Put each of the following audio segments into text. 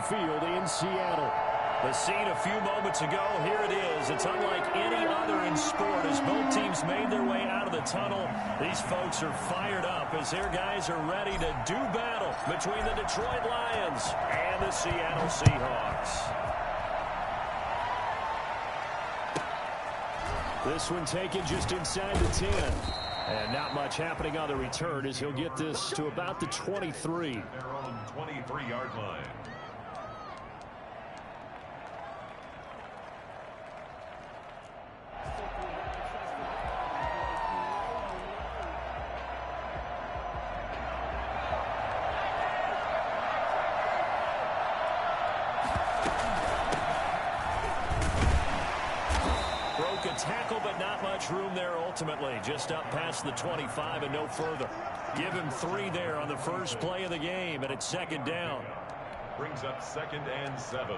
Field in Seattle. The scene a few moments ago, here it is. It's unlike any other in sport as both teams made their way out of the tunnel. These folks are fired up as their guys are ready to do battle between the Detroit Lions and the Seattle Seahawks. This one taken just inside the 10. And not much happening on the return as he'll get this to about the 23. Their own 23-yard line. Tackle, but not much room there ultimately. Just up past the 25 and no further. Give him 3 there on the first play of the game, and it's second down. Brings up 2nd and 7.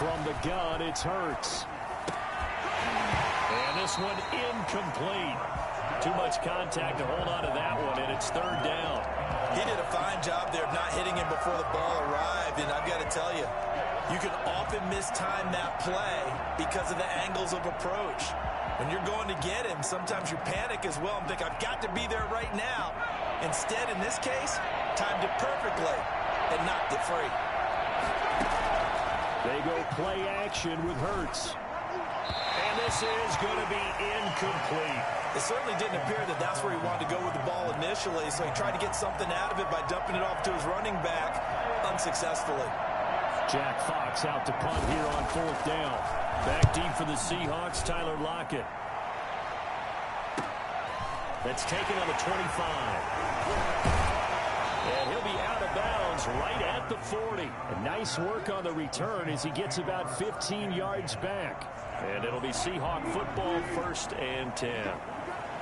From the gun, it's Hurts. And this one incomplete. Too much contact to hold on to that one, and it's third down. He did a fine job there of not hitting him before the ball arrived, and I've got to tell you, you can often mistime that play because of the angles of approach. When you're going to get him, sometimes you panic as well and think, I've got to be there right now. Instead, in this case, timed it perfectly and knocked it free. They go play action with Hurts. And this is going to be incomplete. It certainly didn't appear that that's where he wanted to go with the ball initially, so he tried to get something out of it by dumping it off to his running back unsuccessfully. Jack Fox out to punt here on 4th down. Back deep for the Seahawks, Tyler Lockett. That's taken on the 25. And he'll be out of bounds right at the 40. A nice work on the return as he gets about 15 yards back. And it'll be Seahawk football, 1st and 10.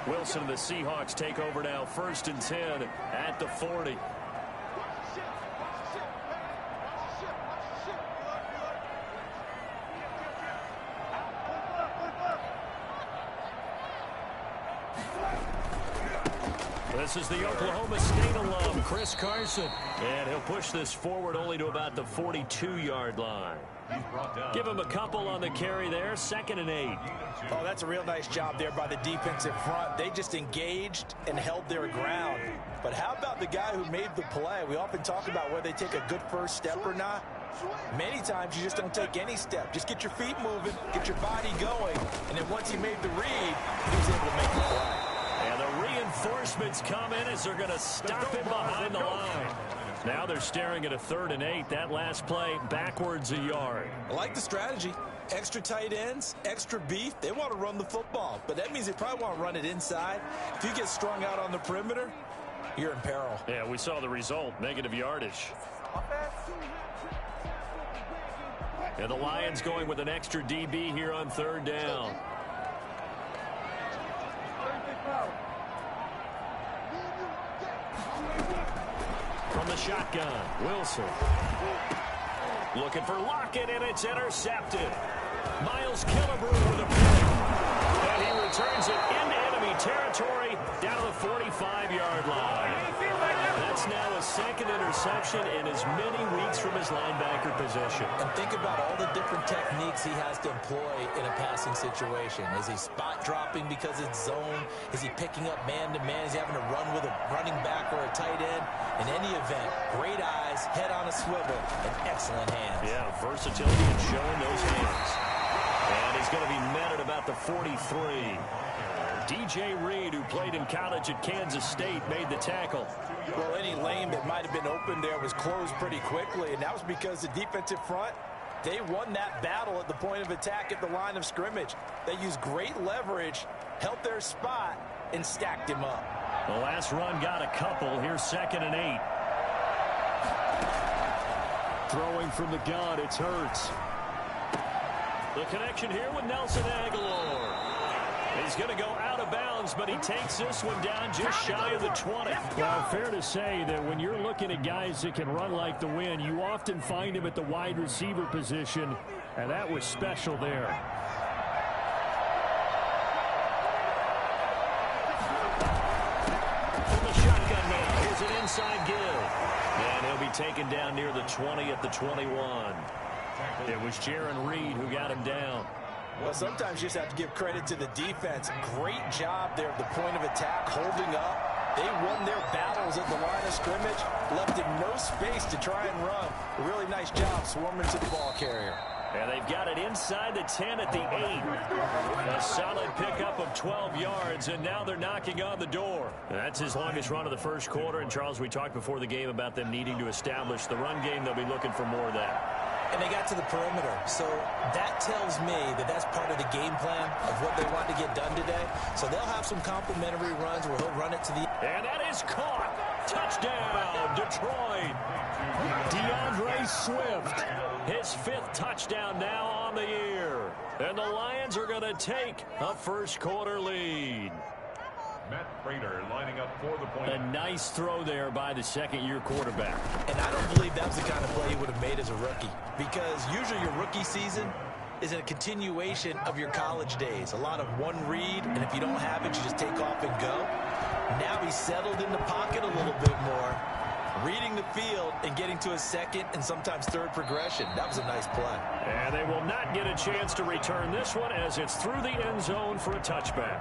Wilson and the Seahawks take over now, 1st and 10 at the 40. This is the Oklahoma State alum, Chris Carson. And he'll push this forward only to about the 42-yard line. Give him a couple on the carry there, 2nd and 8. Oh, that's a real nice job there by the defensive front. They just engaged and held their ground. But how about the guy who made the play? We often talk about whether they take a good first step or not. Many times you just don't take any step. Just get your feet moving, get your body going, and then once he made the read, he was able to make the play. And the reinforcements come in as they're going to stop him behind the line. Now they're staring at a 3rd and 8. That last play backwards a yard. I like the strategy. Extra tight ends, extra beef. They want to run the football, but that means they probably want to run it inside. If you get strung out on the perimeter, you're in peril. Yeah, we saw the result, negative yardage. And the Lions going with an extra DB here on 3rd down. From the shotgun, Wilson. Looking for Lockett, and it's intercepted. Miles Killebrew with a pick. And he returns it into enemy territory down to the 45-yard line. That's now a 2nd interception in as many weeks from his linebacker position. And think about all the different techniques he has to employ in a passing situation. Is he spot dropping because it's zone? Is he picking up man-to-man? Is he having to run with a running back or a tight end? In any event, great eyes, head on a swivel, and excellent hands. Yeah, versatility and showing those hands. And he's going to be met at about the 43. DJ Reed, who played in college at Kansas State, made the tackle. Well, any lane that might have been open there was closed pretty quickly, and that was because the defensive front, they won that battle at the point of attack at the line of scrimmage. They used great leverage, held their spot, and stacked him up. The last run got a couple. Here's 2nd and 8. Throwing from the gun, it's Hurts. The connection here with Nelson Aguilar. He's going to go out of of bounds, but he takes this one down just shy of the 20. Well, fair to say that when you're looking at guys that can run like the wind, you often find him at the wide receiver position, and that was special there. From the shotgun man, here's an inside give. And he'll be taken down near the 20 at the 21. It was Jaron Reed who got him down. Well, sometimes you just have to give credit to the defense. Great job there at the point of attack, holding up. They won their battles at the line of scrimmage, left him no space to try and run. A really nice job swarming to the ball carrier. And they've got it inside the 10 at the 8. A solid pickup of 12 yards, and now they're knocking on the door. And that's his longest run of the first quarter. And, Charles, we talked before the game about them needing to establish the run game. They'll be looking for more of that. And they got to the perimeter. So that tells me that that's part of the game plan of what they want to get done today. So they'll have some complimentary runs where he'll run it to the... And that is caught. Touchdown, Detroit. DeAndre Swift. His 5th touchdown now on the year. And the Lions are going to take a first-quarter lead. Matt Prater lining up for the point. A nice throw there by the second-year quarterback. And I don't believe that was the kind of play he would have made as a rookie, because usually your rookie season is a continuation of your college days. A lot of one read, and if you don't have it, you just take off and go. Now he's settled in the pocket a little bit more, reading the field and getting to a second and sometimes third progression. That was a nice play. And they will not get a chance to return this one as it's through the end zone for a touchback.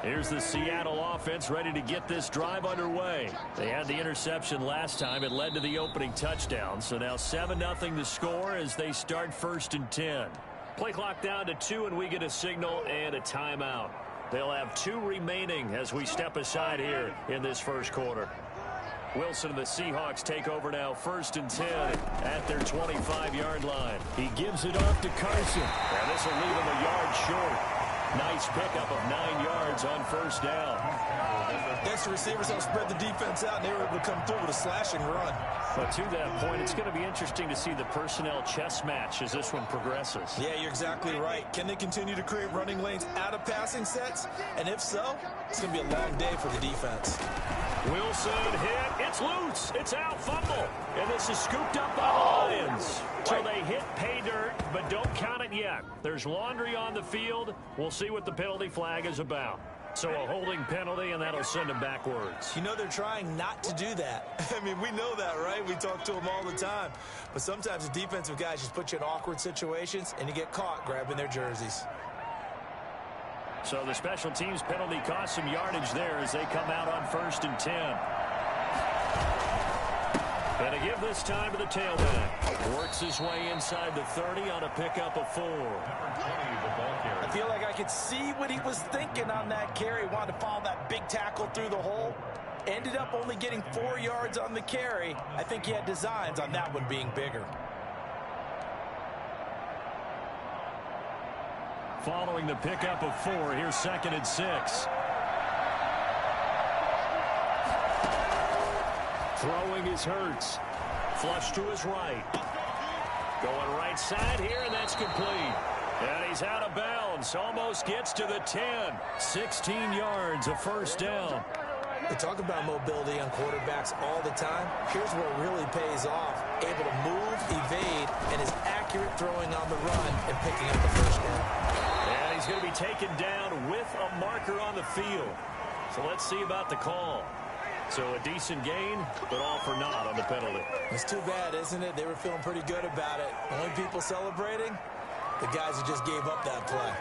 Here's the Seattle offense ready to get this drive underway. They had the interception last time. It led to the opening touchdown. So now 7-0 the score as they start 1st and 10. Play clock down to 2, and we get a signal and a timeout. They'll have 2 remaining as we step aside here in this first quarter. Wilson and the Seahawks take over now 1st and 10 at their 25-yard line. He gives it off to Carson. And this will leave him a yard short. Nice pickup of 9 yards on 1st down. Next, the receivers help spread the defense out, and they were able to come through with a slashing run. But to that point, it's going to be interesting to see the personnel chess match as this one progresses. Yeah, you're exactly right. Can they continue to create running lanes out of passing sets? And if so, it's going to be a long day for the defense. Wilson hit. It's loose. It's out. Fumble. And this is scooped up by the Lions. So they hit pay dirt, but don't count it yet. There's laundry on the field. We'll see what the penalty flag is about. So a holding penalty, and that'll send them backwards. You know, they're trying not to do that. I mean, we know that, right? We talk to them all the time. But sometimes the defensive guys just put you in awkward situations, and you get caught grabbing their jerseys. So the special teams penalty costs some yardage there as they come out on 1st and 10. Going to give this time to the tailback. Works his way inside the 30 on a pickup of 4. I feel like I could see what he was thinking on that carry. Wanted to follow that big tackle through the hole. Ended up only getting 4 yards on the carry. I think he had designs on that one being bigger. Following the pickup of 4, here's 2nd and 6. Throwing is Hurts. Flush to his right. Going right side here, and that's complete. And he's out of bounds. Almost gets to the 10. 16 yards, a 1st down. They talk about mobility on quarterbacks all the time. Here's where it really pays off. Able to move, evade, and is accurate throwing on the run and picking up the 1st down. And he's going to be taken down with a marker on the field. So let's see about the call. So a decent gain, but all for naught on the penalty. It's too bad, isn't it? They were feeling pretty good about it. Only people celebrating, the guys who just gave up that play.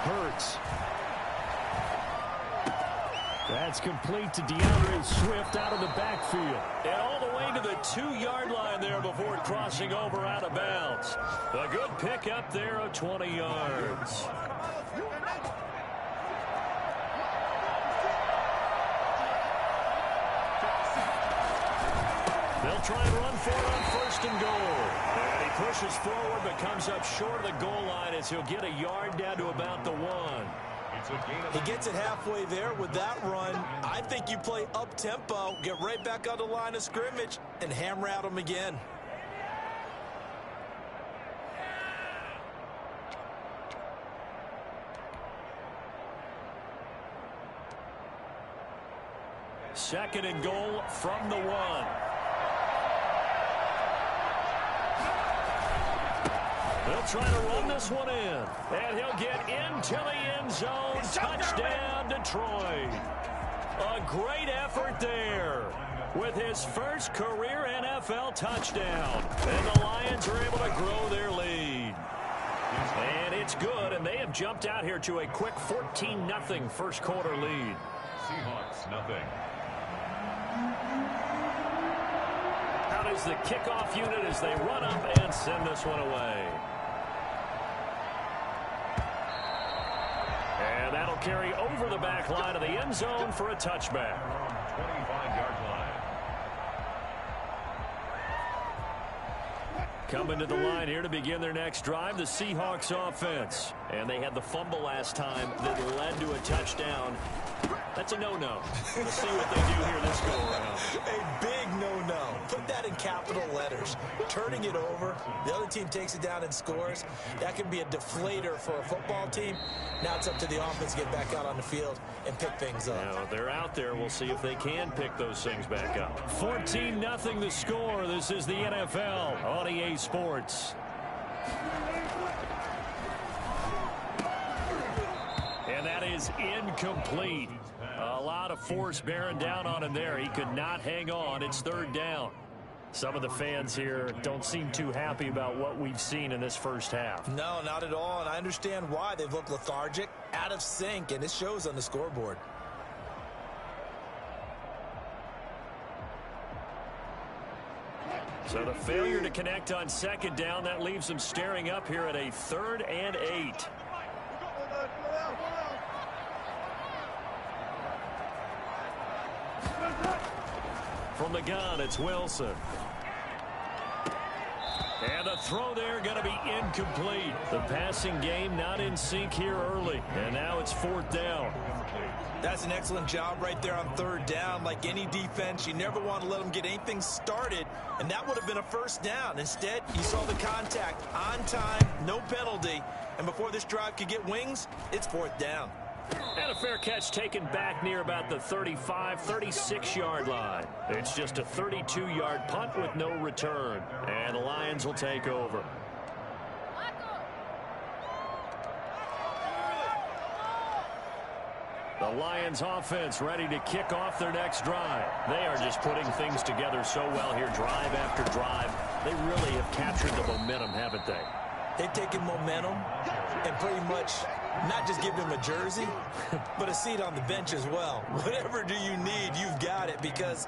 Hurts. That's complete to DeAndre Swift out of the backfield. And all the way to the 2-yard line there before crossing over out of bounds. A good pickup there of 20 yards. They'll try and run for it on 1st and goal. And he pushes forward but comes up short of the goal line as he'll get a yard down to about the 1. He gets it halfway there with that run. I think you play up-tempo, get right back on the line of scrimmage, and hammer at him again. Second and goal from the 1. They'll try to run this one in. And he'll get into the end zone. Touchdown, Detroit. A great effort there with his first career NFL touchdown. And the Lions are able to grow their lead. And it's good, and they have jumped out here to a quick 14-0 first quarter lead. Seahawks, nothing. Out is the kickoff unit as they run up and send this one away. And that'll carry over the back line of the end zone for a touchback. 25-yard line. Coming to the line here to begin their next drive, the Seahawks offense. And they had the fumble last time that led to a touchdown. That's a no-no. We'll see what they do here this go-around. A big no-no. Put that in capital letters. Turning it over, the other team takes it down and scores. That can be a deflator for a football team. Now it's up to the offense to get back out on the field and pick things up. Now, they're out there. We'll see if they can pick those things back up. 14-0 the score. This is the NFL on EA Sports. And that is incomplete. A lot of force bearing down on him there. He could not hang on. It's 3rd down. Some of the fans here don't seem too happy about what we've seen in this first half. No, not at all, and I understand why. They've looked lethargic, out of sync, and it shows on the scoreboard. So the failure to connect on 2nd down, that leaves them staring up here at a 3rd and 8. From the gun, it's Wilson. And the throw there going to be incomplete. The passing game not in sync here early. And now it's 4th down. That's an excellent job right there on 3rd down. Like any defense, you never want to let them get anything started. And that would have been a 1st down. Instead, you saw the contact on time, no penalty. And before this drive could get wings, it's 4th down. And a fair catch taken back near about the 35, 36-yard line. It's just a 32-yard punt with no return. And the Lions will take over. The Lions offense ready to kick off their next drive. They are just putting things together so well here, drive after drive. They really have captured the momentum, haven't they? They've taken momentum and pretty much not just give him a jersey, but a seat on the bench as well. Whatever do you need, you've got it, because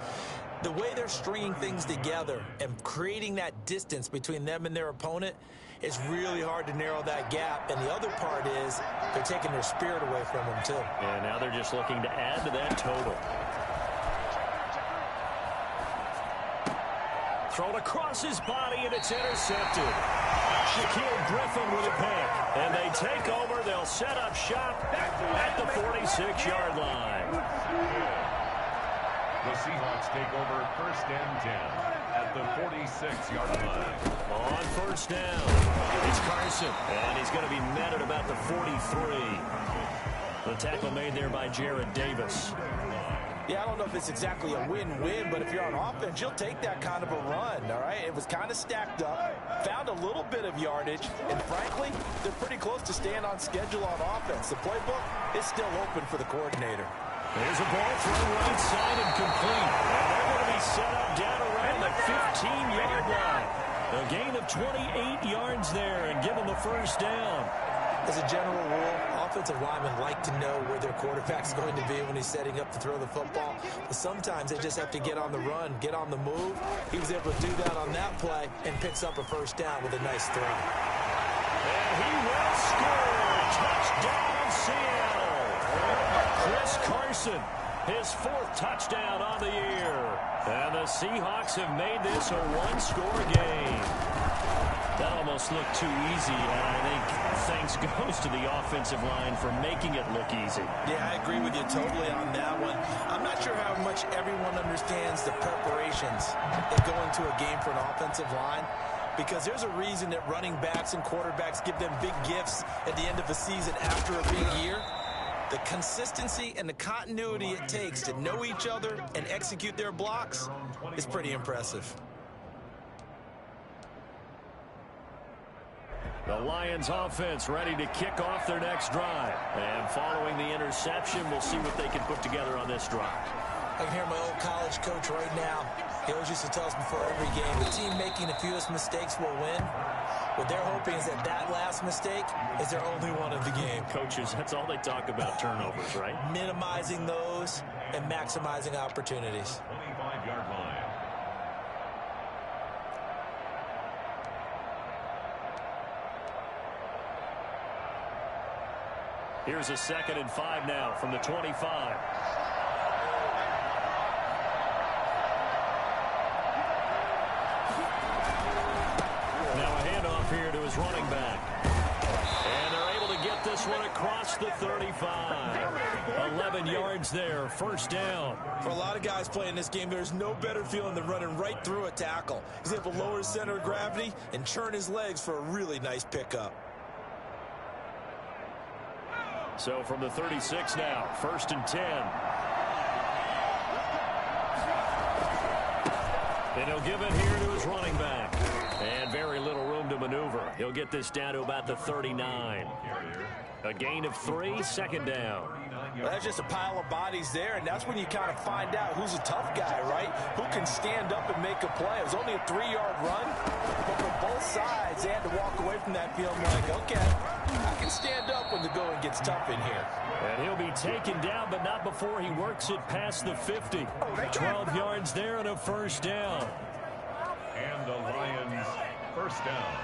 the way they're stringing things together and creating that distance between them and their opponent, it's really hard to narrow that gap. And the other part is they're taking their spirit away from them, too. And now they're just looking to add to that total. Thrown across his body, and it's intercepted. Shaquille Griffin with a pick. And they take over. They'll set up shop at the 46-yard line. The Seahawks take over 1st and 10 at the 46-yard line. On 1st down, it's Carson. And he's going to be met at about the 43. The tackle made there by Jared Davis. Yeah, I don't know if it's exactly a win-win, but if you're on offense, you'll take that kind of a run, all right? It was kind of stacked up, found a little bit of yardage, and frankly, they're pretty close to staying on schedule on offense. The playbook is still open for the coordinator. There's a ball thrown right side and complete. And they're going to be set up down around the 15-yard line. A gain of 28 yards there and give them the 1st down. As a general rule, offensive linemen like to know where their quarterback's going to be when he's setting up to throw the football. But sometimes they just have to get on the run, get on the move. He was able to do that on that play and picks up a first down with a nice throw. And he will score. Touchdown, Seattle. Chris Carson, his 4th touchdown on the year. And the Seahawks have made this a one-score game. That almost looked too easy, and I think thanks goes to the offensive line for making it look easy. Yeah, I agree with you totally on that one. I'm not sure how much everyone understands the preparations that go into a game for an offensive line, because there's a reason that running backs and quarterbacks give them big gifts at the end of a season after a big year. The consistency and the continuity it takes to know each other and execute their blocks is pretty impressive. The Lions offense ready to kick off their next drive. And following the interception, we'll see what they can put together on this drive. I can hear my old college coach right now. He always used to tell us before every game, the team making the fewest mistakes will win. What they're hoping is that last mistake is their only one of the game. Coaches, that's all they talk about, turnovers, right? Minimizing those and maximizing opportunities. 25-yard line. Here's a 2nd and 5 now from the 25. Now a handoff here to his running back. And they're able to get this one across the 35. 11 yards there, first down. For a lot of guys playing this game, there's no better feeling than running right through a tackle. He's able to lower his center of gravity and churn his legs for a really nice pickup. So from the 36 now, 1st and 10. And he'll give it here to his running back. And very little room to maneuver. He'll get this down to about the 39. A gain of 3, 2nd down. Well, that's just a pile of bodies there, and that's when you kind of find out who's a tough guy, right? Who can stand up and make a play. It was only a 3-yard run, but for both sides, they had to walk away from that feeling like, okay, I can stand up when the going gets tough in here. And he'll be taken down, but not before he works it past the 50. 12 yards there and a first down. And the Lions first down.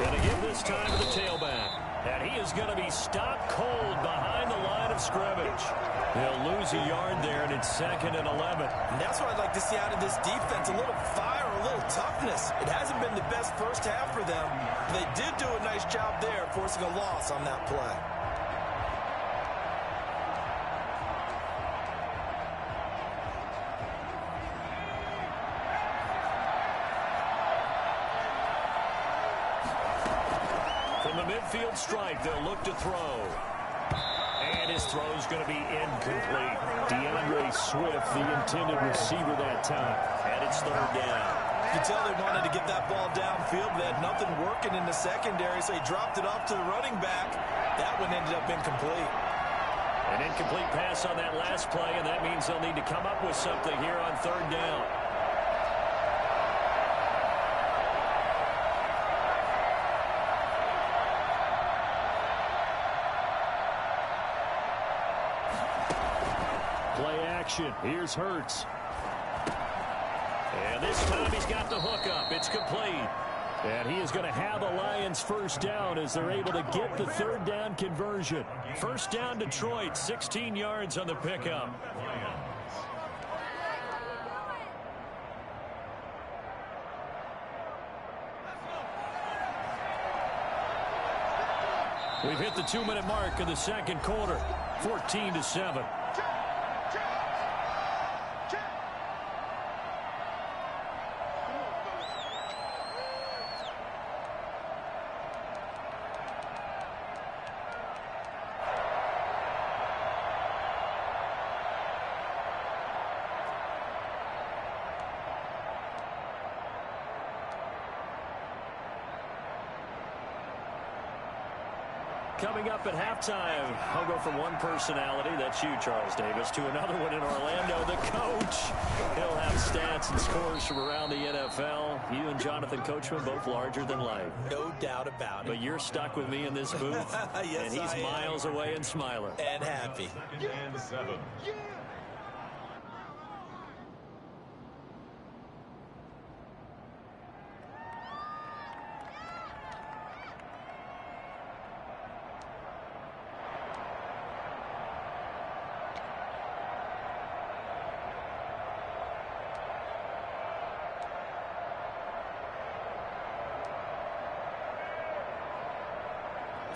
And again this time to the tailback. And he is going to be stopped cold behind the line of scrimmage. He'll lose a yard there, and it's 2nd and 11. And that's what I'd like to see out of this defense, a little fire, a little toughness. It hasn't been the best first half for them. They did do a nice job there, forcing a loss on that play. From the midfield stripe, they'll look to throw. And his throw is going to be incomplete. DeAndre Swift, the intended receiver that time. And it's 3rd down. You can tell they wanted to get that ball downfield. They had nothing working in the secondary, so he dropped it off to the running back. That one ended up incomplete. An incomplete pass on that last play, and that means they'll need to come up with something here on 3rd down. Play action. Here's Hurts. And this time he's got the hook up. It's complete. And he is going to have a Lions first down as they're able to get the 3rd down conversion. First down Detroit, 16 yards on the pickup. We've hit the 2-minute mark in the 2nd quarter, 14-7. Coming up at halftime, I'll go from one personality, that's you, Charles Davis, to another one in Orlando, the coach. He'll have stats and scores from around the NFL. You and Jonathan Coachman both larger than life. No doubt about it. But you're stuck with me in this booth, yes, and he's miles away and smiling. And happy. 2nd and 7.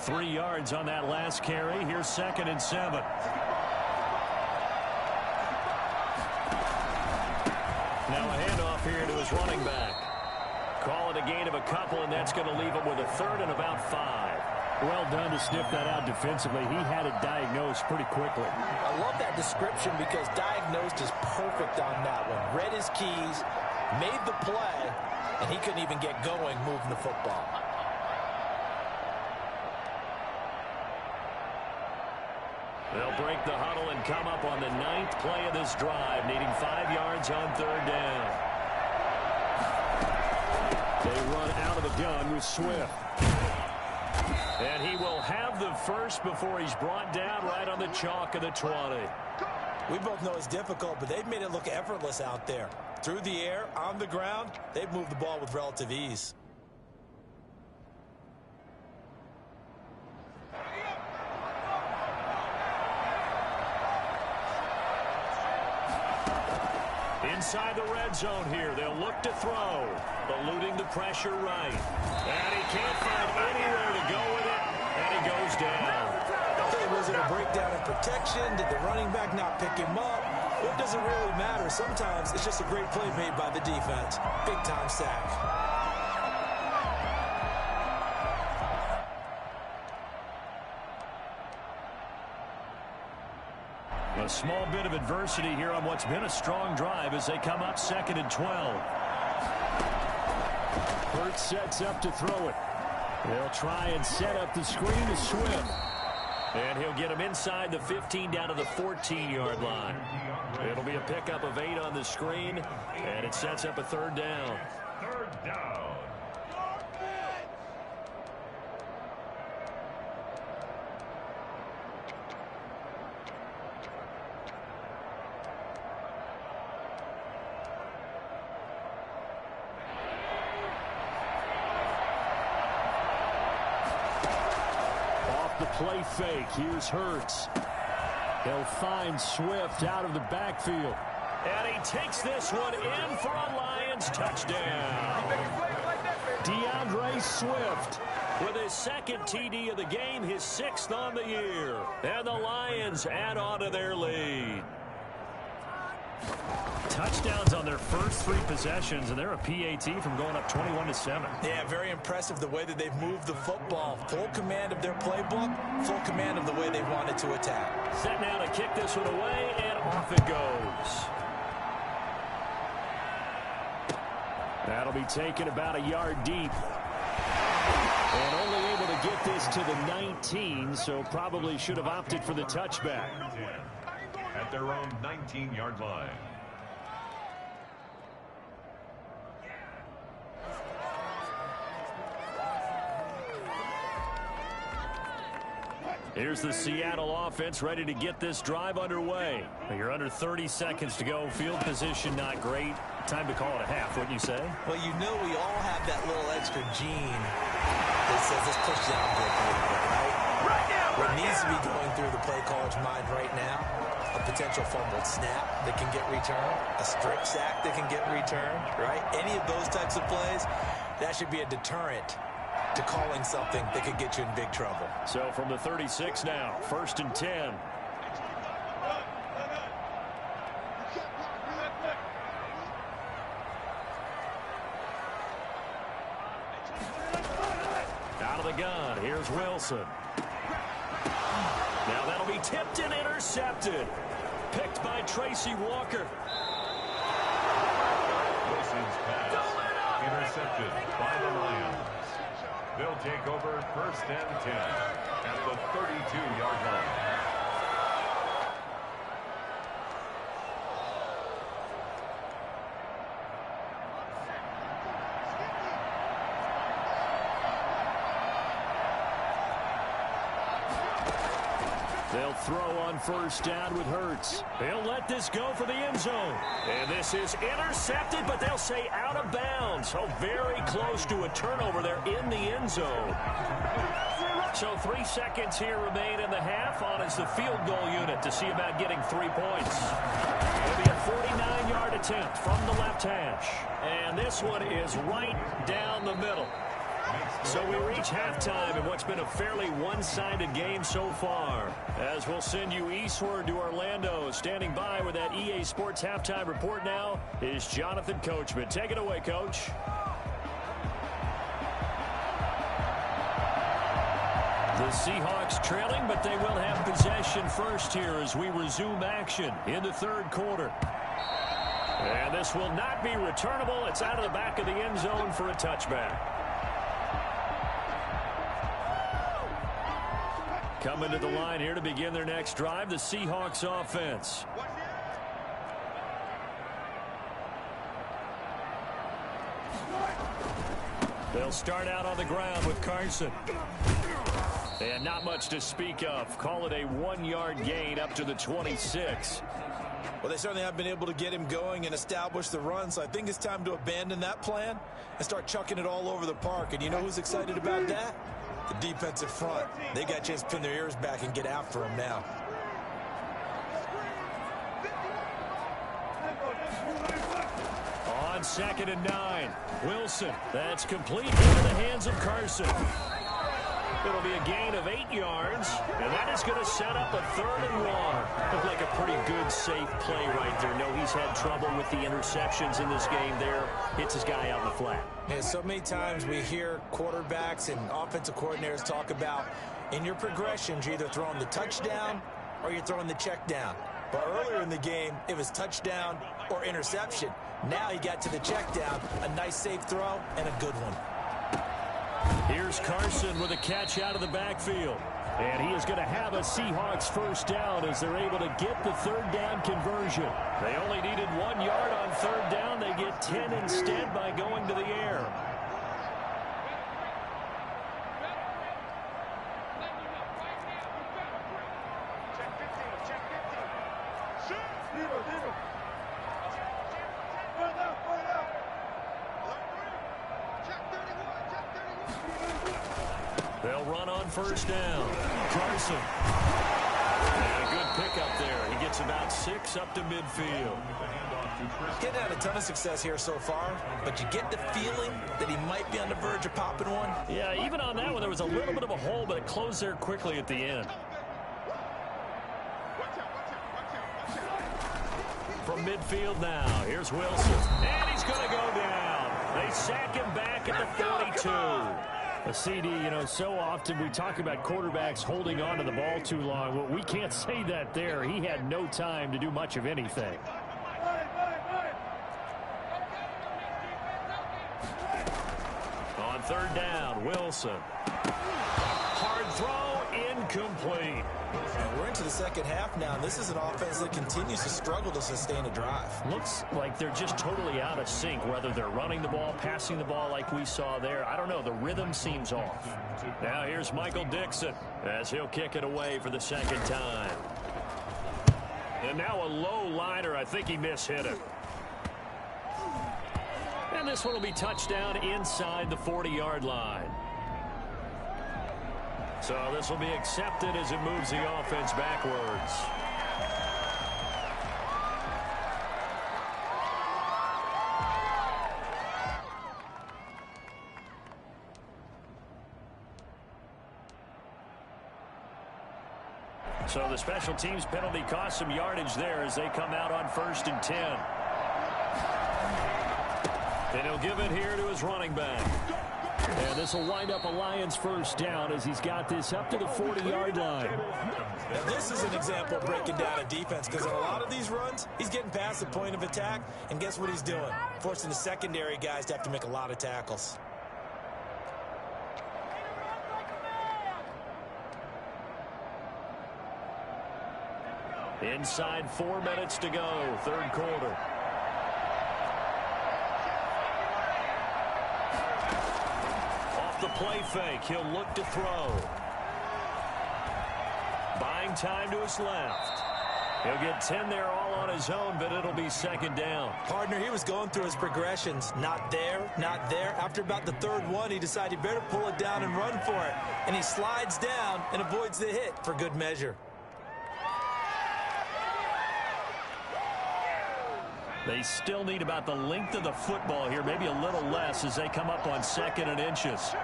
Three yards on that last carry. Here's 2nd and 7. Now a handoff here to his running back. Call it a gain of a couple, and that's going to leave him with a 3rd and about 5. Well done to sniff that out defensively. He had it diagnosed pretty quickly. I love that description because diagnosed is perfect on that one. Read his keys, made the play, and he couldn't even get going moving the football. They'll break the huddle and come up on the 9th play of this drive, needing 5 yards on 3rd down. They run out of the gun with Swift. And he will have the first before he's brought down right on the chalk of the 20. We both know it's difficult, but they've made it look effortless out there. Through the air, on the ground, they've moved the ball with relative ease. Inside the red zone here, they'll look to throw, eluding the pressure right. And he can't find anywhere to go with it, and he goes down. Was it a breakdown in protection? Did the running back not pick him up? Well, it doesn't really matter. Sometimes it's just a great play made by the defense. Big-time sack. A small bit of adversity here on what's been a strong drive as they come up 2nd and 12. Hurts sets up to throw it. They'll try and set up the screen to Swift. And he'll get him inside the 15 down to the 14-yard line. It'll be a pickup of 8 on the screen, and it sets up a 3rd down. 3rd down. Play fake. Here's Hurts. He'll find Swift out of the backfield. And he takes this one in for a Lions touchdown. DeAndre Swift with his 2nd TD of the game, his 6th on the year. And the Lions add on to their lead. Touchdowns on their first 3 possessions, and they're a PAT from going up 21-7. Yeah, very impressive the way that they've moved the football. Full command of their playbook, full command of the way they wanted to attack. Set now to kick this one away, and off it goes. That'll be taken about a yard deep. And only able to get this to the 19, so probably should have opted for the touchback. At their own 19-yard line. Here's the Seattle offense ready to get this drive underway. You're under 30 seconds to go. Field position not great. Time to call it a half, wouldn't you say? Well, you know we all have that little extra gene that says let's push the envelope a little bit, right? What needs to be going through the play caller's mind right now, a potential fumbled snap that can get returned, a strip sack that can get returned, right? Any of those types of plays, that should be a deterrent to calling something that could get you in big trouble. So from the 36 now, 1st and 10. Out of the gun, here's Wilson. Now that'll be tipped and intercepted. Picked by Tracy Walker. Wilson's pass intercepted by the Lions. They'll take over 1st and 10. at the 32-yard line. They'll throw on first down with Hurts. He'll let this go for the end zone. And this is intercepted, but they'll say out of bounds. So very close to a turnover there in the end zone. So 3 seconds here remain in the half. On is the field goal unit to see about getting 3 points. It'll be a 49-yard attempt from the left hash. And this one is right down the middle. So we reach halftime in what's been a fairly one-sided game so far. As we'll send you eastward to Orlando. Standing by with that EA Sports halftime report now is Jonathan Coachman. Take it away, Coach. The Seahawks trailing, but they will have possession first here as we resume action in the third quarter. And this will not be returnable. It's out of the back of the end zone for a touchback. Coming to the line here to begin their next drive, the Seahawks offense. They'll start out on the ground with Carson. And not much to speak of. Call it a 1-yard gain up to the 26. Well, they certainly have been able to get him going and establish the run, so I think it's time to abandon that plan and start chucking it all over the park. And you know who's excited about that? The defensive front. They got a chance to pin their ears back and get after him now. On 2nd and 9, Wilson. That's complete into the hands of Carson. It'll be a gain of 8 yards, and that is going to set up a 3rd and 1. Looked like a pretty good, safe play right there. No, he's had trouble with the interceptions in this game there. Hits his guy out in the flat. Yeah, so many times we hear quarterbacks and offensive coordinators talk about in your progressions, you're either throwing the touchdown or you're throwing the check down. But earlier in the game, it was touchdown or interception. Now he got to the check down, a nice safe throw, and a good one. Here's Carson with a catch out of the backfield. And he is going to have a Seahawks first down as they're able to get the 3rd down conversion. They only needed 1 yard on 3rd down. They get 10 instead by going to the air. They'll run on first down. Carson. And a good pickup there. He gets about 6 up to midfield. Getting had a ton of success here so far, but you get the feeling that he might be on the verge of popping one. Yeah, even on that one, there was a little bit of a hole, but it closed there quickly at the end. From midfield now, here's Wilson. And he's going to go down. They sack him back at the 42. A CD, you know, so often we talk about quarterbacks holding on to the ball too long. Well, we can't say that there. He had no time to do much of anything. On 3rd down, Wilson. Hard throw, incomplete. We're into the second half now. This is an offense that continues to struggle to sustain a drive. Looks like they're just totally out of sync, whether they're running the ball, passing the ball like we saw there. I don't know. The rhythm seems off. Now here's Michael Dixon as he'll kick it away for the 2nd time. And now a low liner. I think he mishit it. And this one will be touchdown inside the 40-yard line. So this will be accepted as it moves the offense backwards. So the special teams penalty cost some yardage there as they come out on 1st and 10. And he'll give it here to his running back. And this will wind up a Lions first down as he's got this up to the 40-yard line. Now, this is an example of breaking down a defense because in a lot of these runs, he's getting past the point of attack, and guess what he's doing? Forcing the secondary guys to have to make a lot of tackles. Inside 4 minutes to go, third quarter. Off the play fake, he'll look to throw. Buying time to his left. He'll get 10 there all on his own, but it'll be second down. Partner, he was going through his progressions. Not there, not there. After about the third one, he decided he better pull it down and run for it. And he slides down and avoids the hit for good measure. They still need about the length of the football here, maybe a little less as they come up on 2nd and inches.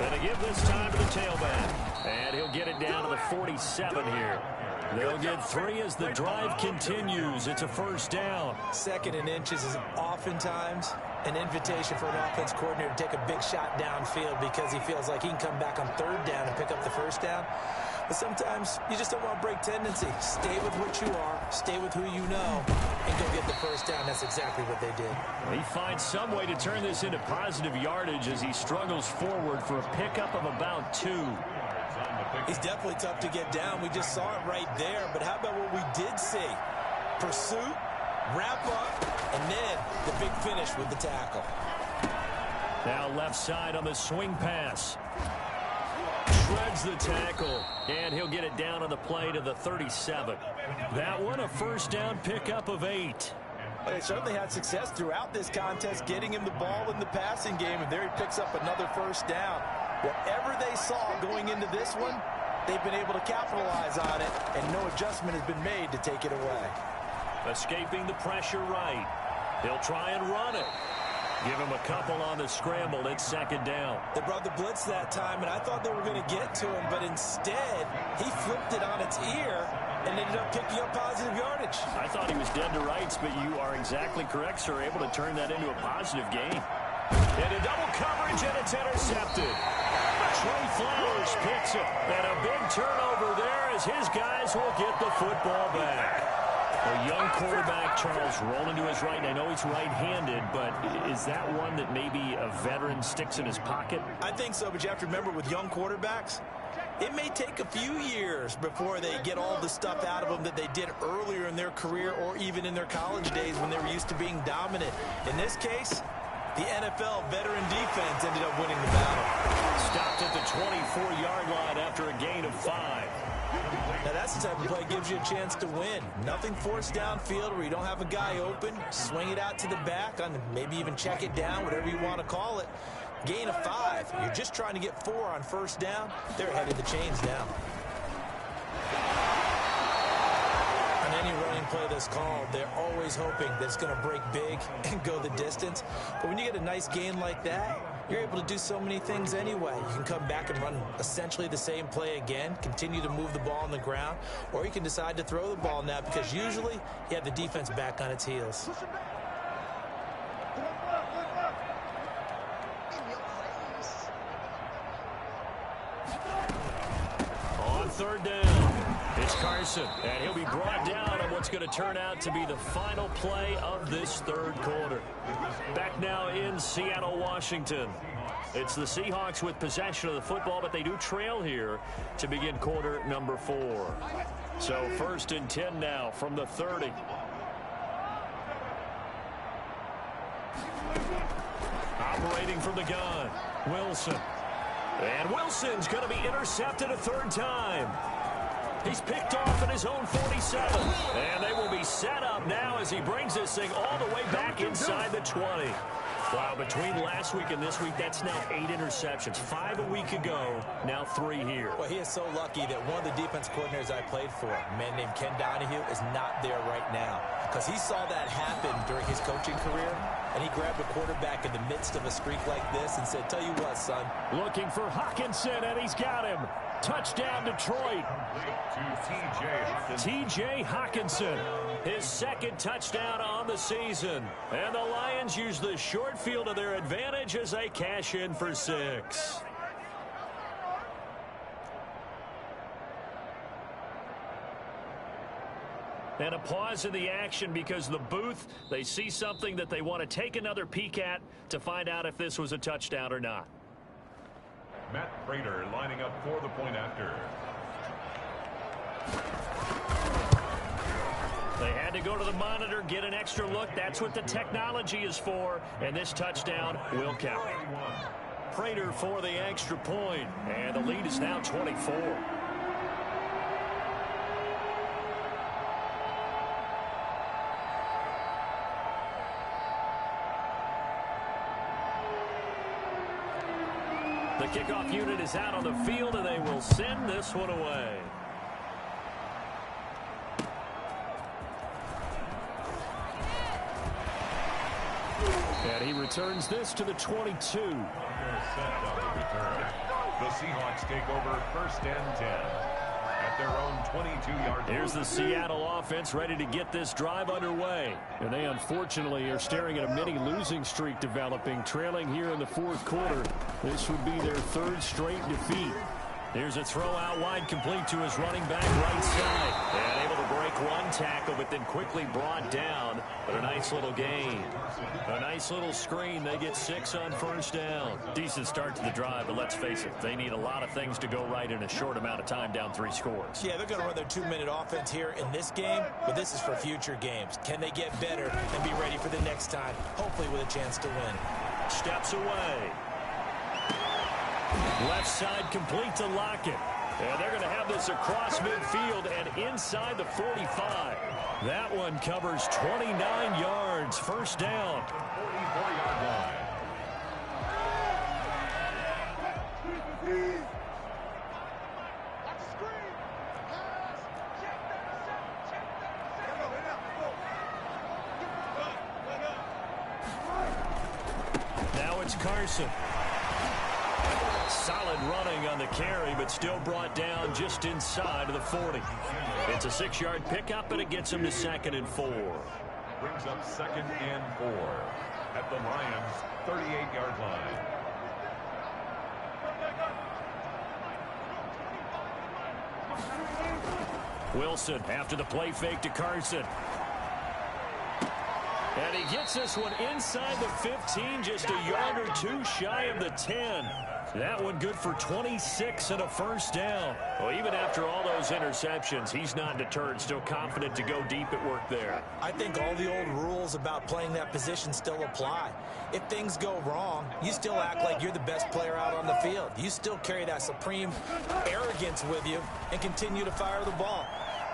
And they give this time to the tailback. And he'll get it down to the 47 here. They'll get 3 as the drive continues. It's a first down. 2nd and inches is oftentimes an invitation for an offense coordinator to take a big shot downfield because he feels like he can come back on 3rd down and pick up the first down. But sometimes you just don't want to break tendency. Stay with what you are, stay with who you know, and go get the first down. That's exactly what they did. He finds some way to turn this into positive yardage as he struggles forward for a pickup of about 2. He's definitely tough to get down. We just saw it right there. But how about what we did see? Pursuit, wrap up, and then the big finish with the tackle. Now left side on the swing pass. Shreds the tackle, and he'll get it down on the play to the 37. That one a first down pickup of 8. They certainly had success throughout this contest getting him the ball in the passing game, and there he picks up another first down. Whatever they saw going into this one, they've been able to capitalize on it, and no adjustment has been made to take it away. Escaping the pressure right. He'll try and run it. Give him a couple on the scramble. It's second down. They brought the blitz that time, and I thought they were going to get to him, but instead, he flipped it on its ear and ended up picking up positive yardage. I thought he was dead to rights, but you are exactly correct, sir. Able to turn that into a positive gain. Into double coverage, and it's intercepted. Trey Flowers picks it. And a big turnover there as his guys will get the football back. A young quarterback, Charles, rolling to his right. And I know he's right-handed, but is that one that maybe a veteran sticks in his pocket? I think so, but you have to remember with young quarterbacks, it may take a few years before they get all the stuff out of them that they did earlier in their career or even in their college days when they were used to being dominant. In this case, the NFL veteran defense ended up winning the battle. Stopped at the 24-yard line after a gain of 5. Now that's the type of play that gives you a chance to win. Nothing forced downfield where you don't have a guy open. Swing it out to the back, on maybe even check it down, whatever you want to call it. Gain of 5. You're just trying to get 4 on first down. They're ahead of the chains now. On any running play that's called, they're always hoping that it's going to break big and go the distance. But when you get a nice gain like that, you're able to do so many things anyway. You can come back and run essentially the same play again, continue to move the ball on the ground, or you can decide to throw the ball now because usually you have the defense back on its heels. On third down, it's Carson, and he'll be brought down on what's going to turn out to be the final play of this third quarter. Back now in Seattle, Washington. It's the Seahawks with possession of the football, but they do trail here to begin quarter number 4. So first and 10 now from the 30. Operating from the gun, Wilson. And Wilson's going to be intercepted a third time. He's picked off at his own 47. And they will be set up now as he brings this thing all the way back inside the 20. Wow, between last week and this week, that's now 8 interceptions. 5 a week ago, now 3 here. Well, he is so lucky that one of the defense coordinators I played for, a man named Ken Donahue, is not there right now. Because he saw that happen during his coaching career, and he grabbed a quarterback in the midst of a streak like this and said, tell you what, son. Looking for Hawkinson, and he's got him. Touchdown, Detroit. T.J. Hawkinson, his second touchdown on the season. And the Lions use the short field to their advantage as they cash in for 6. And a pause in the action because the booth, they see something that they want to take another peek at to find out if this was a touchdown or not. Matt Prater lining up for the point after. They had to go to the monitor, get an extra look. That's what the technology is for. And this touchdown will count. Prater for the extra point. And the lead is now 24. The kickoff unit is out on the field, and they will send this one away. And he returns this to the 22. Set on the return. The Seahawks take over first and 10 at their own 22-yard line. Here's the Seattle offense ready to get this drive underway. And they unfortunately are staring at a mini losing streak developing, trailing here in the fourth quarter. This would be their third straight defeat. Here's a throw out wide, complete to his running back right side. And able to break one tackle, but then quickly brought down. But a nice little gain. A nice little screen. They get 6 on first down. Decent start to the drive, but let's face it, they need a lot of things to go right in a short amount of time, down 3 scores. Yeah, they're going to run their 2-minute offense here in this game, but this is for future games. Can they get better and be ready for the next time, hopefully with a chance to win? Steps away. Left side complete to Lockett. And they're going to have this across midfield and inside the 45. That one covers 29 yards. First down. 44-yard line. Now it's Carson. Solid running on the carry, but still brought down just inside of the 40. It's a 6-yard pickup, and it gets him to 2nd and 4. Brings up 2nd and 4 at the Lions' 38-yard line. Wilson after the play fake to Carson. And he gets this one inside the 15, just a yard or 2 shy of the 10. That one good for 26 and a first down. Well, even after all those interceptions, he's not deterred, still confident to go deep at work there. I think all the old rules about playing that position still apply. If things go wrong, you still act like you're the best player out on the field. You still carry that supreme arrogance with you and continue to fire the ball.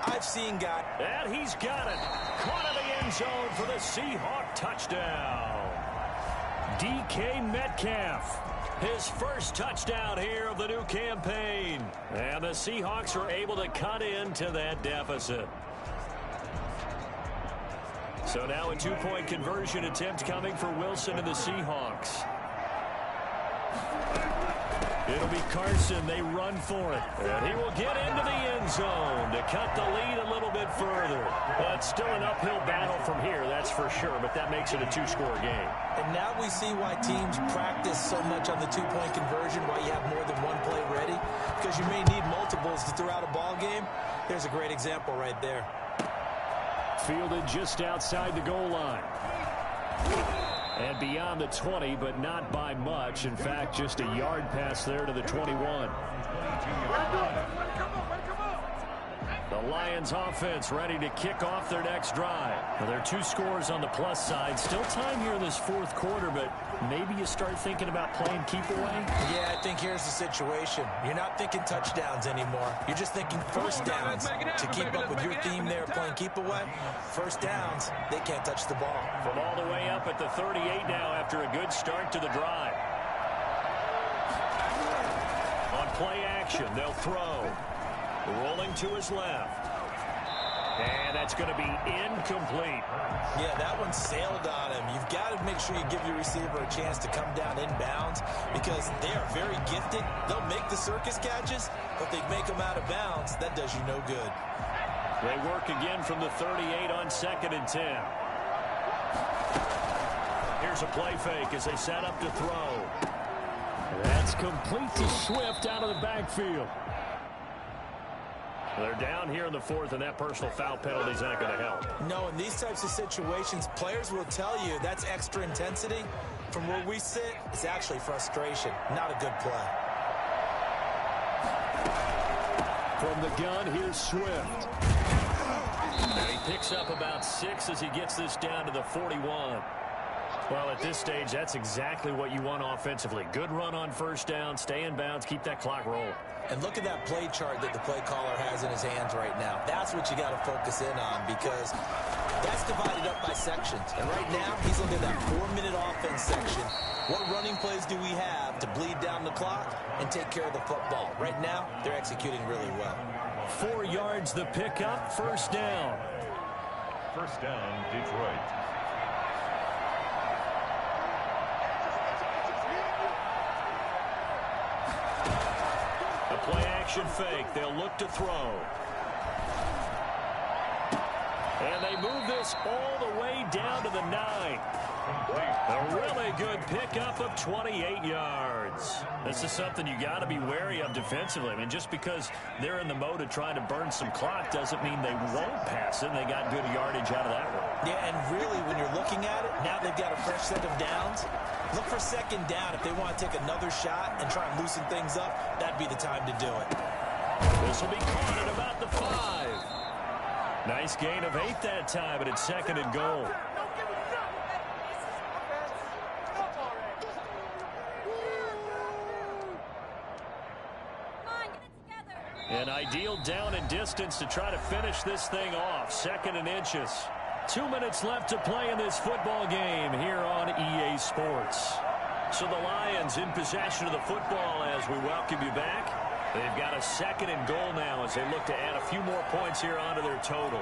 I've seen guys. And he's got it. Caught in the end zone for the Seahawk touchdown. DK Metcalf. His first touchdown here of the new campaign. And the Seahawks are able to cut into that deficit. So now a 2-point conversion attempt coming for Wilson and the Seahawks. It'll be Carson. They run for it. And he will get into the end zone to cut the lead a little bit further. But still an uphill battle from here, that's for sure. But that makes it a 2-score game. And now we see why teams practice so much on the 2-point conversion, why you have more than one play ready. Because you may need multiples to throw out a ball game. There's a great example right there. Fielded just outside the goal line. And beyond the 20, but not by much. In fact, just a yard pass there to the 21. The Lions offense ready to kick off their next drive. Well, there are 2 scores on the plus side. Still time here in this fourth quarter, but maybe you start thinking about playing keep away? Yeah, I think here's the situation. You're not thinking touchdowns anymore. You're just thinking first downs. To keep up with your theme there, playing keep away, first downs, they can't touch the ball. From all the way up at the 38 now after a good start to the drive. On play action, they'll throw. Rolling to his left. And that's going to be incomplete. Yeah, that one sailed on him. You've got to make sure you give your receiver a chance to come down inbounds because they are very gifted. They'll make the circus catches, but they make them out of bounds. That does you no good. They work again from the 38 on 2nd and 10. Here's a play fake as they set up to throw. That's complete to Swift out of the backfield. They're down here in the 4th, and that personal foul penalty is not going to help. No, in these types of situations, players will tell you that's extra intensity. From where we sit, it's actually frustration, not a good play. From the gun, here's Swift. And he picks up about 6 as he gets this down to the 41. Well, at this stage, that's exactly what you want offensively. Good run on first down, stay in bounds, keep that clock rolling. And look at that play chart that the play caller has in his hands right now. That's what you got to focus in on, because that's divided up by sections. And right now, he's looking at that 4-minute offense section. What running plays do we have to bleed down the clock and take care of the football? Right now, they're executing really well. 4 yards the pickup, first down. First down, Detroit. A play-action fake. They'll look to throw. And they move this all the way down to the 9. A really good pickup of 28 yards. This is something you got to be wary of defensively. I mean, just because they're in the mode of trying to burn some clock doesn't mean they won't pass it. They got good yardage out of that one. Yeah, and really, when you're looking at it, now they've got a fresh set of downs. Look for second down. If they want to take another shot and try and loosen things up, that'd be the time to do it. This will be caught at about the 5. Nice gain of 8 that time, but it's second and goal. An ideal down and distance to try to finish this thing off. Second and inches. 2 minutes left to play in this football game here on EA Sports. So the Lions in possession of the football as we welcome you back. They've got a second and goal now as they look to add a few more points here onto their total.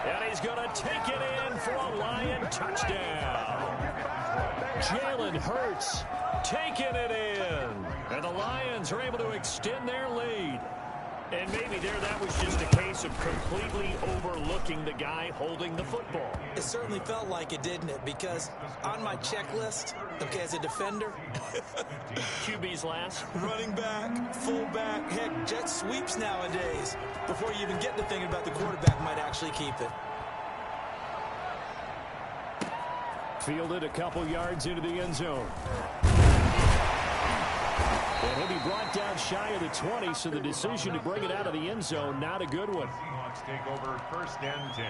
And he's going to take it in for a Lion touchdown. Jalen Hurts taking it in. And the Lions are able to extend their lead. And maybe that was just a case of completely overlooking the guy holding the football. It certainly felt like it, didn't it? Because on my checklist, okay, as a defender, QB's last. Running back, fullback, heck, jet sweeps nowadays. Before you even get to thinking about the quarterback might actually keep it. Fielded a couple yards into the end zone. And he'll be brought down shy of the 20, so the decision to bring it out of the end zone, not a good one. Seahawks take over first and 10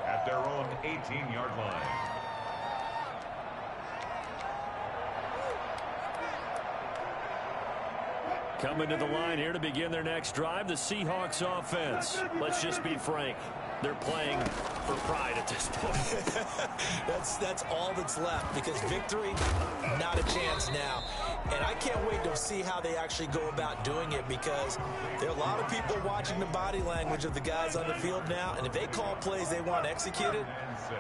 at their own 18-yard line. Coming to the line here to begin their next drive, the Seahawks offense. Let's just be frank. They're playing for pride at this point. That's all that's left, because victory, not a chance now. And I can't wait to see how they actually go about doing it, because there are a lot of people watching the body language of the guys on the field now, and if they call plays they want executed,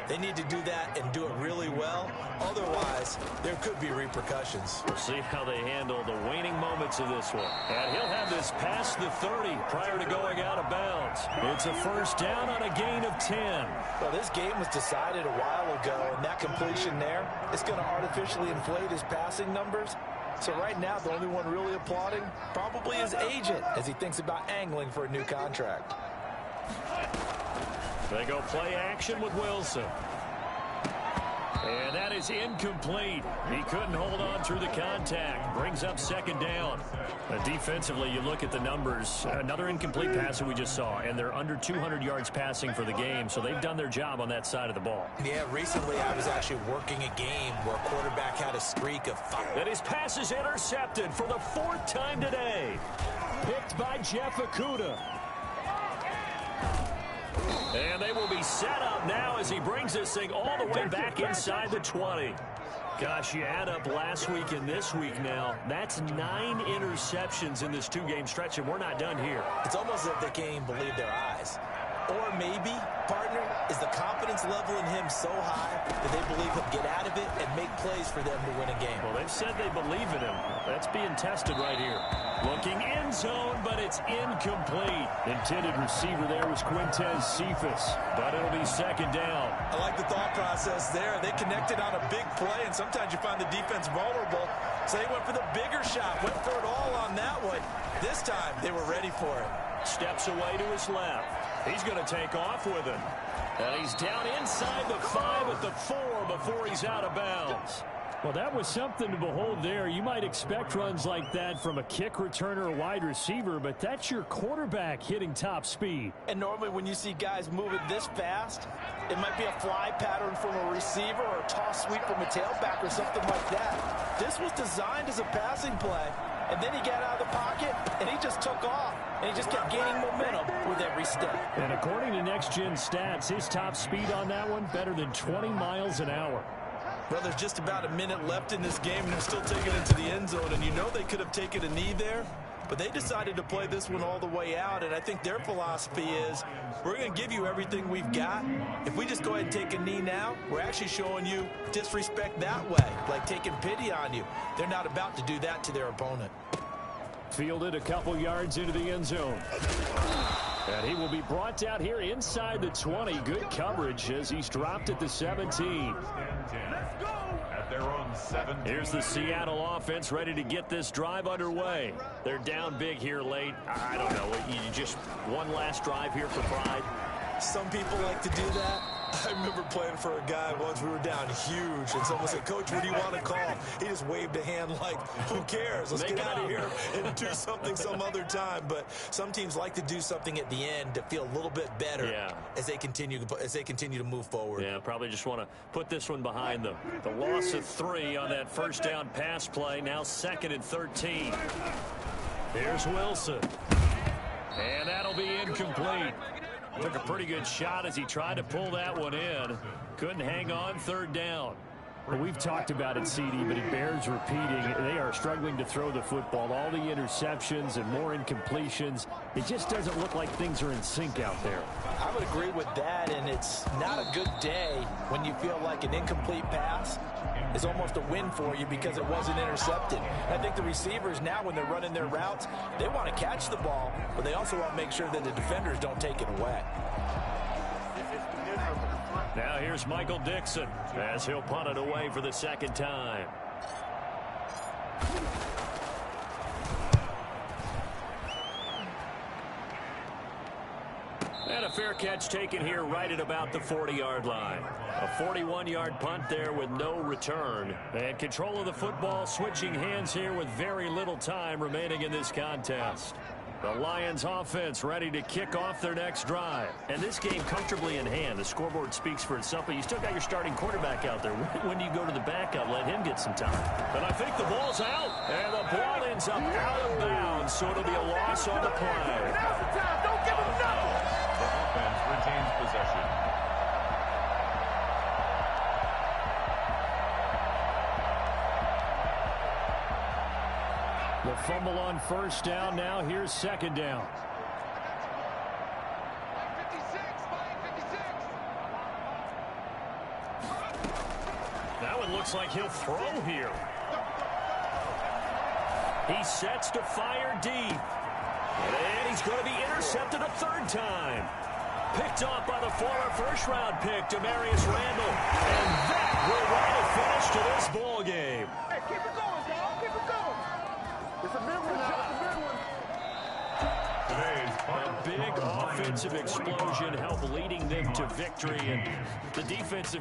they need to do that and do it really well. Otherwise, there could be repercussions. We'll see how they handle the waning moments of this one. And he'll have this past the 30 prior to going out of bounds. It's a first down on a gain of 10. Well, this game was decided a while ago, and that completion there is going to artificially inflate his passing numbers. So right now, the only one really applauding probably his agent as he thinks about angling for a new contract. They go play action with Wilson. And that is incomplete. He couldn't hold on through the contact. Brings up second down. Defensively, you look at the numbers. Another incomplete pass that we just saw, and they're under 200 yards passing for the game, so they've done their job on that side of the ball. Yeah, recently I was actually working a game where a quarterback had a streak of 5. And his pass is intercepted for the 4th time today. Picked by Jeff Okudah. And they will be set up now as he brings this thing all the way back inside the 20. Gosh, you add up last week and this week now. That's 9 interceptions in this 2-game stretch, and we're not done here. It's almost as if they can't even believe their eyes. Or maybe, partner, is the confidence level in him so high that they believe he'll get out of it and make plays for them to win a game. Well, they've said they believe in him. That's being tested right here. Looking end zone, but it's incomplete. Intended receiver there was Quintez Cephas, but it'll be second down. I like the thought process there. They connected on a big play, and sometimes you find the defense vulnerable. So they went for the bigger shot, went for it all on that one. This time, they were ready for it. Steps away to his left. He's going to take off with it. And he's down inside the 5 at the 4 before he's out of bounds. Well, that was something to behold there. You might expect runs like that from a kick returner or wide receiver, but that's your quarterback hitting top speed. And normally when you see guys moving this fast, it might be a fly pattern from a receiver or a toss sweep from a tailback or something like that. This was designed as a passing play, and then he got out of the pocket, and he just took off, and he just kept gaining momentum with every step. And according to Next Gen Stats, his top speed on that one, better than 20 miles an hour. Well, there's just about a minute left in this game, and they're still taking it to the end zone. And you know they could have taken a knee there, but they decided to play this one all the way out. And I think their philosophy is, we're going to give you everything we've got. If we just go ahead and take a knee now, we're actually showing you disrespect that way, like taking pity on you. They're not about to do that to their opponent. Fielded a couple yards into the end zone. And he will be brought down here inside the 20. Good coverage as he's dropped at the 17. At their own 17. Here's the Seattle offense ready to get this drive underway. They're down big here late. I don't know. You just one last drive here for pride. Some people like to do that. I remember playing for a guy once. We were down huge, and someone said, "Coach, what do you want to call?" He just waved a hand like, who cares? Let's get out of here and do something some other time. But some teams like to do something at the end to feel a little bit better as they continue to move forward. Yeah, probably just want to put this one behind them. The loss of 3 on that first down pass play. Now 2nd and 13. Here's Wilson. And that'll be incomplete. Took a pretty good shot as he tried to pull that one in. Couldn't hang on, 3rd down. Well, we've talked about it, CD, but it bears repeating. They are struggling to throw the football. All the interceptions and more incompletions. It just doesn't look like things are in sync out there. I would agree with that, and it's not a good day when you feel like an incomplete pass is almost a win for you because it wasn't intercepted. I think the receivers now, when they're running their routes, they want to catch the ball, but they also want to make sure that the defenders don't take it away. Now here's Michael Dixon as he'll punt it away for the 2nd time. And a fair catch taken here right at about the 40-yard line. A 41-yard punt there with no return. And control of the football switching hands here with very little time remaining in this contest. The Lions offense ready to kick off their next drive. And this game comfortably in hand. The scoreboard speaks for itself, but you still got your starting quarterback out there. When do you go to the backup? Let him get some time. And I think the ball's out. And the ball ends up out of bounds, so it'll be a loss on the play. Now's the time. Don't give them no. The offense retains possession. The fumble on 1st down. Now here's 2nd down. That one looks like he'll throw here. He sets to fire deep. And he's going to be intercepted a 3rd time. Picked off by the former 1st-round pick, Demarius Randall. And that will write a finish to this ball game. Hey, keep it going, dog. Keep it going. It's a big one now. It's a big one. Today's A big offensive explosion helped leading them to victory. And the defensive